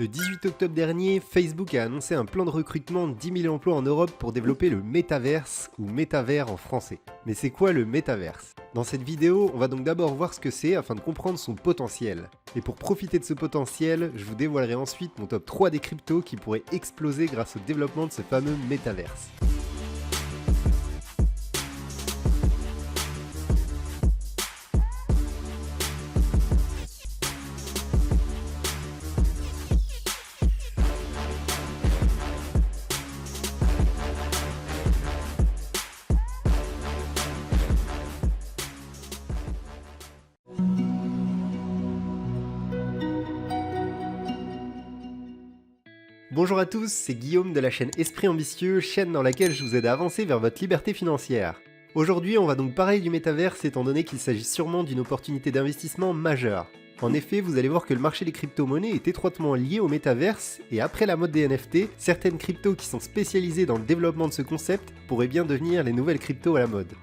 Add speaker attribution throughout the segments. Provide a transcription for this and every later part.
Speaker 1: Le 18 octobre dernier, Facebook a annoncé un plan de recrutement de 10 000 emplois en Europe pour développer le métaverse, ou métavers en français. Mais c'est quoi le métaverse? Dans cette vidéo, on va donc d'abord voir ce que c'est afin de comprendre son potentiel. Et pour profiter de ce potentiel, je vous dévoilerai ensuite mon top 3 des cryptos qui pourraient exploser grâce au développement de ce fameux métaverse. Bonjour à tous, c'est Guillaume de la chaîne Esprit Ambitieux, chaîne dans laquelle je vous aide à avancer vers votre liberté financière. Aujourd'hui, on va donc parler du métaverse étant donné qu'il s'agit sûrement d'une opportunité d'investissement majeure. En effet, vous allez voir que le marché des crypto-monnaies est étroitement lié au métaverse et après la mode des NFT, certaines cryptos qui sont spécialisées dans le développement de ce concept pourraient bien devenir les nouvelles cryptos à la mode.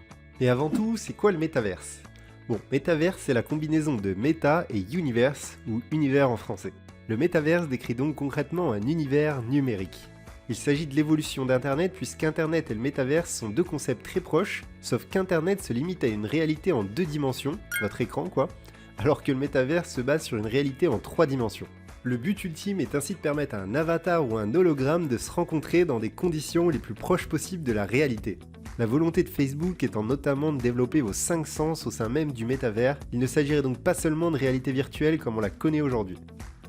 Speaker 1: Et avant tout, c'est quoi le métaverse? Bon, métaverse c'est la combinaison de méta et universe, ou univers en français. Le métaverse décrit donc concrètement un univers numérique. Il s'agit de l'évolution d'Internet puisqu'Internet et le métaverse sont deux concepts très proches, sauf qu'Internet se limite à une réalité en 2 dimensions, votre écran quoi, alors que le métaverse se base sur une réalité en 3 dimensions. Le but ultime est ainsi de permettre à un avatar ou un hologramme de se rencontrer dans des conditions les plus proches possibles de la réalité. La volonté de Facebook étant notamment de développer vos 5 sens au sein même du métavers, il ne s'agirait donc pas seulement de réalité virtuelle comme on la connaît aujourd'hui.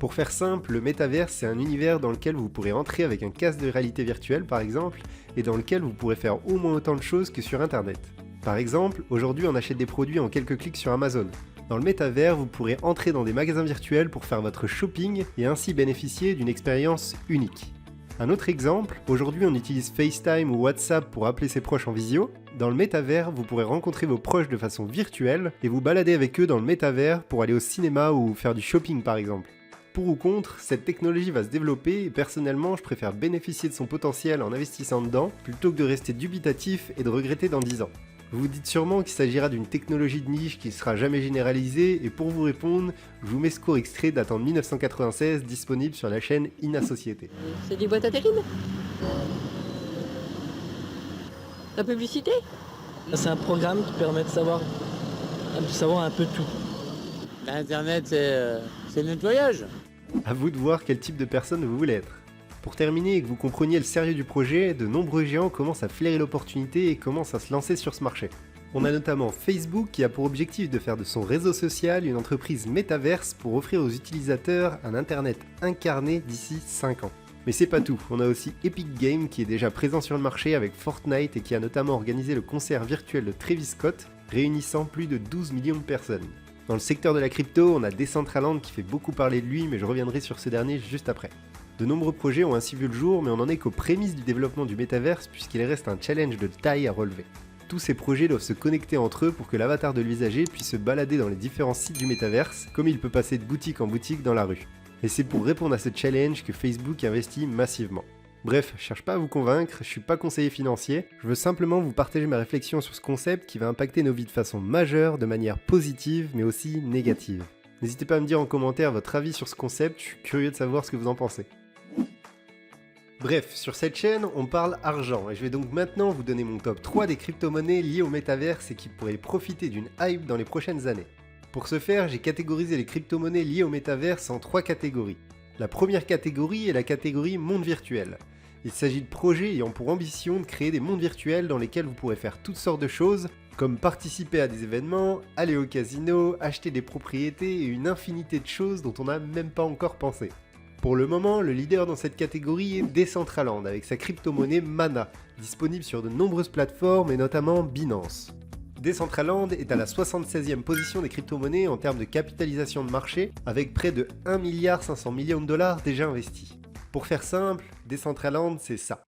Speaker 1: Pour faire simple, le métaverse c'est un univers dans lequel vous pourrez entrer avec un casque de réalité virtuelle par exemple, et dans lequel vous pourrez faire au moins autant de choses que sur internet. Par exemple, aujourd'hui on achète des produits en quelques clics sur Amazon. Dans le métavers, vous pourrez entrer dans des magasins virtuels pour faire votre shopping et ainsi bénéficier d'une expérience unique. Un autre exemple, aujourd'hui on utilise FaceTime ou WhatsApp pour appeler ses proches en visio. Dans le métavers, vous pourrez rencontrer vos proches de façon virtuelle et vous balader avec eux dans le métavers pour aller au cinéma ou faire du shopping par exemple. Pour ou contre, cette technologie va se développer et personnellement je préfère bénéficier de son potentiel en investissant dedans plutôt que de rester dubitatif et de regretter dans 10 ans. Vous vous dites sûrement qu'il s'agira d'une technologie de niche qui ne sera jamais généralisée et pour vous répondre, je vous mets ce court extrait datant de 1996 disponible sur la chaîne Ina Société.
Speaker 2: C'est des boîtes à terrine? La publicité?
Speaker 3: C'est un programme qui permet de savoir un peu tout.
Speaker 4: Internet, c'est le nettoyage.
Speaker 1: À vous de voir quel type de personne vous voulez être. Pour terminer et que vous compreniez le sérieux du projet, de nombreux géants commencent à flairer l'opportunité et commencent à se lancer sur ce marché. On a notamment Facebook qui a pour objectif de faire de son réseau social une entreprise métaverse pour offrir aux utilisateurs un internet incarné d'ici 5 ans. Mais c'est pas tout, on a aussi Epic Games qui est déjà présent sur le marché avec Fortnite et qui a notamment organisé le concert virtuel de Travis Scott, réunissant plus de 12 millions de personnes. Dans le secteur de la crypto, on a Decentraland qui fait beaucoup parler de lui, mais je reviendrai sur ce dernier juste après. De nombreux projets ont ainsi vu le jour, mais on n'en est qu'aux prémices du développement du métaverse puisqu'il reste un challenge de taille à relever. Tous ces projets doivent se connecter entre eux pour que l'avatar de l'usager puisse se balader dans les différents sites du métaverse, comme il peut passer de boutique en boutique dans la rue. Et c'est pour répondre à ce challenge que Facebook investit massivement. Bref, je cherche pas à vous convaincre, je suis pas conseiller financier, je veux simplement vous partager ma réflexion sur ce concept qui va impacter nos vies de façon majeure, de manière positive mais aussi négative. N'hésitez pas à me dire en commentaire votre avis sur ce concept, je suis curieux de savoir ce que vous en pensez. Bref, sur cette chaîne, on parle argent et je vais donc maintenant vous donner mon top 3 des crypto-monnaies liées au métaverse et qui pourraient profiter d'une hype dans les prochaines années. Pour ce faire, j'ai catégorisé les crypto-monnaies liées au métaverse en 3 catégories. La première catégorie est la catégorie monde virtuel. Il s'agit de projets ayant pour ambition de créer des mondes virtuels dans lesquels vous pourrez faire toutes sortes de choses, comme participer à des événements, aller au casino, acheter des propriétés et une infinité de choses dont on n'a même pas encore pensé. Pour le moment, le leader dans cette catégorie est Decentraland avec sa crypto-monnaie Mana, disponible sur de nombreuses plateformes et notamment Binance. Decentraland est à la 76e position des crypto-monnaies en termes de capitalisation de marché, avec près de 1,5 milliard de dollars déjà investis. Pour faire simple, Decentraland c'est ça.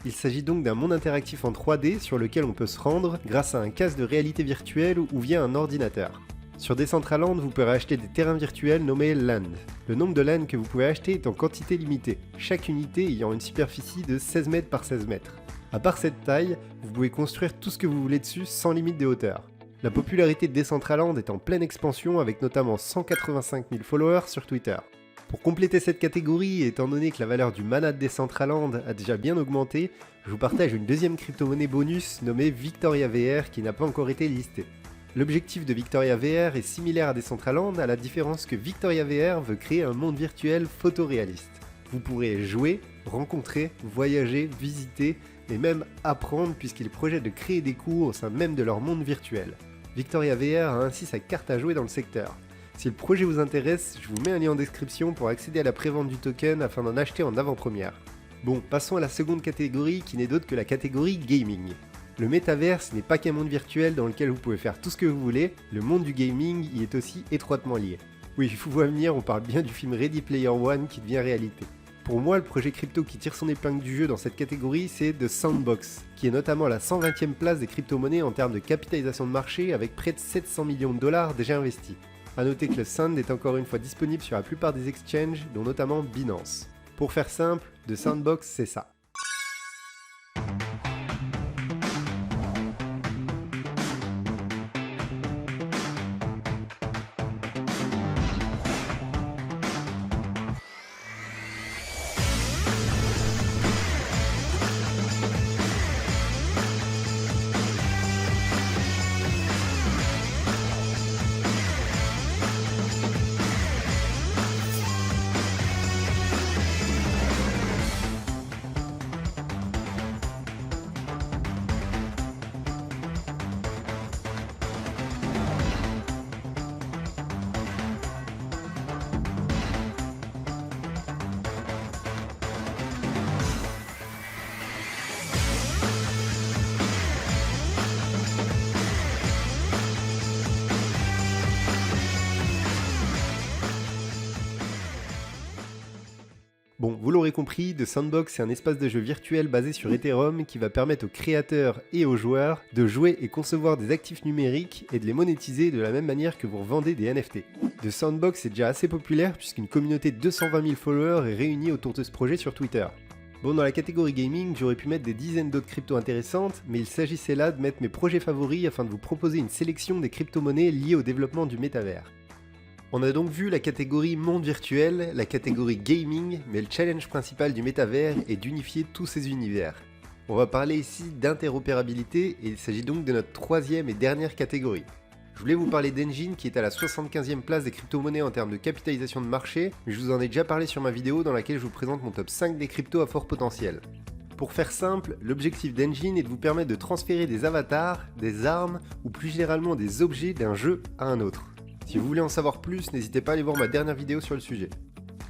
Speaker 1: Il s'agit donc d'un monde interactif en 3D sur lequel on peut se rendre grâce à un casque de réalité virtuelle ou via un ordinateur. Sur Decentraland, vous pourrez acheter des terrains virtuels nommés Land. Le nombre de Land que vous pouvez acheter est en quantité limitée, chaque unité ayant une superficie de 16 mètres par 16 mètres. À part cette taille, vous pouvez construire tout ce que vous voulez dessus sans limite de hauteur. La popularité de Decentraland est en pleine expansion avec notamment 185 000 followers sur Twitter. Pour compléter cette catégorie, et étant donné que la valeur du mana de Decentraland a déjà bien augmenté, je vous partage une deuxième crypto-monnaie bonus nommée Victoria VR qui n'a pas encore été listée. L'objectif de Victoria VR est similaire à Decentraland à la différence que Victoria VR veut créer un monde virtuel photoréaliste. Vous pourrez jouer, rencontrer, voyager, visiter et même apprendre puisqu'ils projettent de créer des cours au sein même de leur monde virtuel. Victoria VR a ainsi sa carte à jouer dans le secteur. Si le projet vous intéresse, je vous mets un lien en description pour accéder à la prévente du token afin d'en acheter en avant-première. Bon, passons à la seconde catégorie qui n'est d'autre que la catégorie gaming. Le métaverse n'est pas qu'un monde virtuel dans lequel vous pouvez faire tout ce que vous voulez, le monde du gaming y est aussi étroitement lié. Oui, je vous vois venir, on parle bien du film Ready Player One qui devient réalité. Pour moi, le projet crypto qui tire son épingle du jeu dans cette catégorie, c'est The Sandbox, qui est notamment à la 120e place des crypto-monnaies en termes de capitalisation de marché avec près de 700 millions de dollars déjà investis. A noter que le Sand est encore une fois disponible sur la plupart des exchanges, dont notamment Binance. Pour faire simple, The Sandbox, c'est ça. Bon, vous l'aurez compris, The Sandbox est un espace de jeu virtuel basé sur Ethereum qui va permettre aux créateurs et aux joueurs de jouer et concevoir des actifs numériques et de les monétiser de la même manière que vous revendez des NFT. The Sandbox est déjà assez populaire puisqu'une communauté de 220 000 followers est réunie autour de ce projet sur Twitter. Bon, dans la catégorie gaming, j'aurais pu mettre des dizaines d'autres cryptos intéressantes, mais il s'agissait là de mettre mes projets favoris afin de vous proposer une sélection des crypto-monnaies liées au développement du métavers. On a donc vu la catégorie monde virtuel, la catégorie gaming, mais le challenge principal du métavers est d'unifier tous ces univers. On va parler ici d'interopérabilité et il s'agit donc de notre troisième et dernière catégorie. Je voulais vous parler d'Enjin qui est à la 75e place des crypto-monnaies en termes de capitalisation de marché, mais je vous en ai déjà parlé sur ma vidéo dans laquelle je vous présente mon top 5 des cryptos à fort potentiel. Pour faire simple, l'objectif d'Enjin est de vous permettre de transférer des avatars, des armes ou plus généralement des objets d'un jeu à un autre. Si vous voulez en savoir plus, n'hésitez pas à aller voir ma dernière vidéo sur le sujet.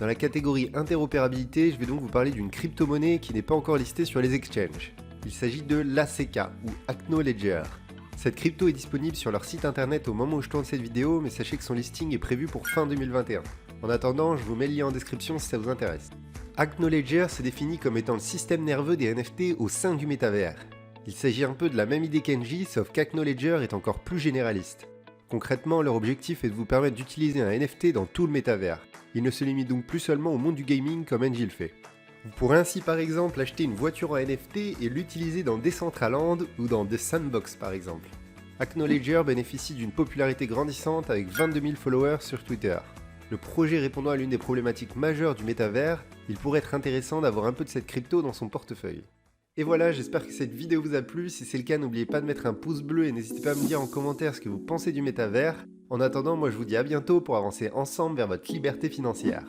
Speaker 1: Dans la catégorie interopérabilité, je vais donc vous parler d'une crypto-monnaie qui n'est pas encore listée sur les exchanges. Il s'agit de l'ACK ou Acknowledger. Cette crypto est disponible sur leur site internet au moment où je tourne cette vidéo, mais sachez que son listing est prévu pour fin 2021. En attendant, je vous mets le lien en description si ça vous intéresse. Acknowledger se définit comme étant le système nerveux des NFT au sein du métavers. Il s'agit un peu de la même idée qu'Enjin, sauf qu'Acknowledger est encore plus généraliste. Concrètement, leur objectif est de vous permettre d'utiliser un NFT dans tout le métavers. Il ne se limite donc plus seulement au monde du gaming comme Enjin le fait. Vous pourrez ainsi par exemple acheter une voiture en NFT et l'utiliser dans Decentraland ou dans The Sandbox par exemple. Acknowledger bénéficie d'une popularité grandissante avec 22 000 followers sur Twitter. Le projet répondant à l'une des problématiques majeures du métavers, il pourrait être intéressant d'avoir un peu de cette crypto dans son portefeuille. Et voilà, j'espère que cette vidéo vous a plu. Si c'est le cas, n'oubliez pas de mettre un pouce bleu et n'hésitez pas à me dire en commentaire ce que vous pensez du métavers. En attendant, moi je vous dis à bientôt pour avancer ensemble vers votre liberté financière.